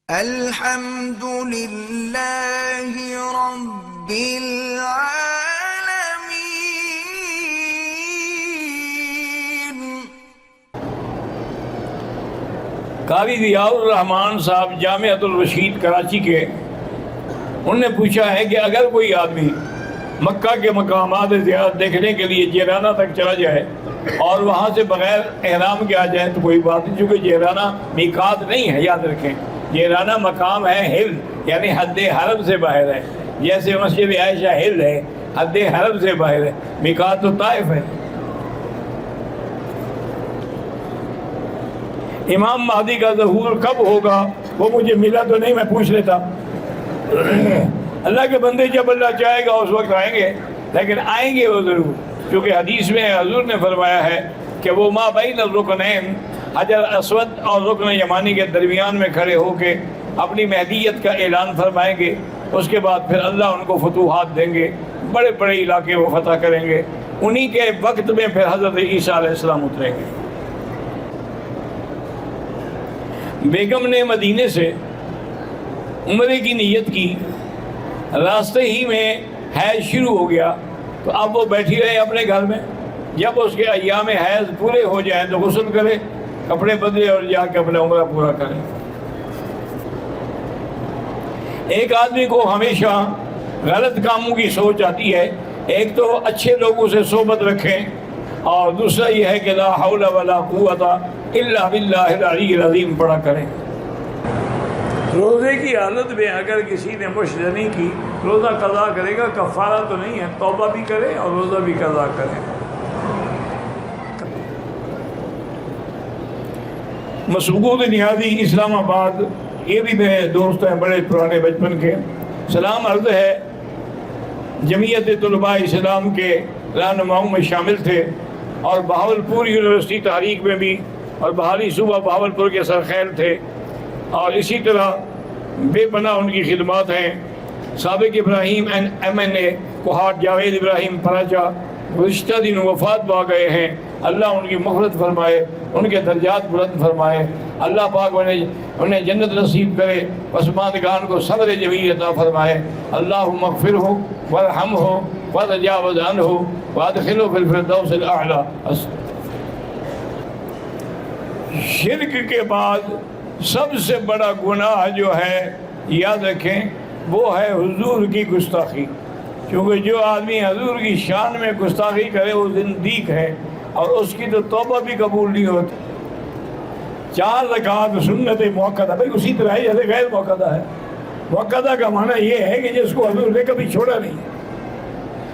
الحمد لله رب العالمين۔ قاری ضیاء الرحمان صاحب جامعۃ الرشید کراچی کے، انہوں نے پوچھا ہے کہ اگر کوئی آدمی مکہ کے مقامات زیارت دیکھنے کے لیے جیرانہ تک چلا جائے اور وہاں سے بغیر احرام کے آ جائے تو کوئی بات نہیں، چونکہ جیرانہ میقات نہیں ہے، یاد رکھیں جیرانہ مقام ہے ہل، یعنی حد حرم سے باہر ہے، جیسے مسجد عائشہ ہل ہے، حد حرم سے باہر ہے، میقات تو طائف ہے۔ امام مہدی کا ظہور کب ہوگا وہ مجھے ملا تو نہیں، میں پوچھ لیتا۔ اللہ کے بندے جب اللہ چاہے گا اس وقت آئیں گے، لیکن آئیں گے وہ ضرور، کیونکہ حدیث میں حضور نے فرمایا ہے کہ وہ ما بین الرکنین، حجر اسود اور رکن یمانی کے درمیان میں کھڑے ہو کے اپنی مہدیت کا اعلان فرمائیں گے، اس کے بعد پھر اللہ ان کو فتوحات دیں گے، بڑے بڑے علاقے وہ فتح کریں گے، انہی کے وقت میں پھر حضرت عیسیٰ علیہ السلام اتریں گے۔ بیگم نے مدینے سے عمرے کی نیت کی، راستے ہی میں حیض شروع ہو گیا، تو اب وہ بیٹھی رہے اپنے گھر میں، جب اس کے ایام حیض پورے ہو جائیں تو غسل کرے، کپڑے بدلے اور جا کے اپنا عمرہ پورا کریں۔ ایک آدمی کو ہمیشہ غلط کاموں کی سوچ آتی ہے، ایک تو اچھے لوگوں سے صحبت رکھیں، اور دوسرا یہ ہے کہ لا حول ولا قوت الا باللہ العلی العظیم پڑھا کریں۔ روزے کی حالت میں اگر کسی نے مشرنی کی، روزہ قضا کرے گا، کفارہ تو نہیں ہے، توبہ بھی کرے اور روزہ بھی قضا کرے۔ مسعود نیازی اسلام آباد، یہ بھی میرے دوست ہیں بڑے پرانے بچپن کے، سلام عرض ہے، جمعیت طلباء اسلام کے رہنماؤں میں شامل تھے، اور بہاولپور یونیورسٹی تحریک میں بھی، اور بہاری صوبہ بہاولپور کے سرخیل تھے، اور اسی طرح بے پناہ ان کی خدمات ہیں۔ سابق ابراہیم MNA کوہاٹ جاوید ابراہیم پراچا گزشتہ دن وفات پا گئے ہیں، اللہ ان کی مغفرت فرمائے، ان کے درجات بلند فرمائے، اللہ پاک انہیں جنت نصیب کرے، پسماندگان کو صبر جمیل عطا فرمائے، اللہم اغفرہ وارحمہ وتجاوز عنہ وادخلہ فی الفردوس الاعلی۔ شرک کے بعد سب سے بڑا گناہ جو ہے، یاد رکھیں، وہ ہے حضور کی گستاخی، کیونکہ جو آدمی حضور کی شان میں گستاخی کرے وہ زندیق ہے، اور اس کی تو توبہ بھی قبول نہیں ہوتی۔ 4 رکعت سنت موقدہ، بھائی اسی طرح ہے جیسے غیر موقدہ ہے۔ موقدہ کا معنی یہ ہے کہ جس کو حضور نے کبھی چھوڑا نہیں،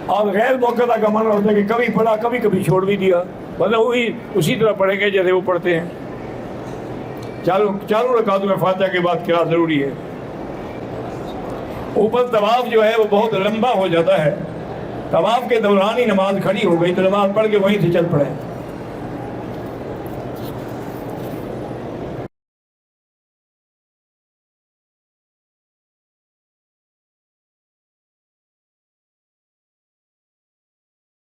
اور غیر موقدہ کا معنی ہوتا ہے کہ کبھی پڑھا کبھی چھوڑ بھی دیا، مطلب وہی اسی طرح پڑھیں گے جیسے وہ پڑھتے ہیں۔ چاروں رکعتوں میں فاتحہ کے بعد قراءت ضروری ہے۔ اوپر طواف جو ہے وہ بہت لمبا ہو جاتا ہے، طواف کے دوران ہی نماز کھڑی ہو گئی تو نماز پڑھ کے وہیں سے چل پڑے۔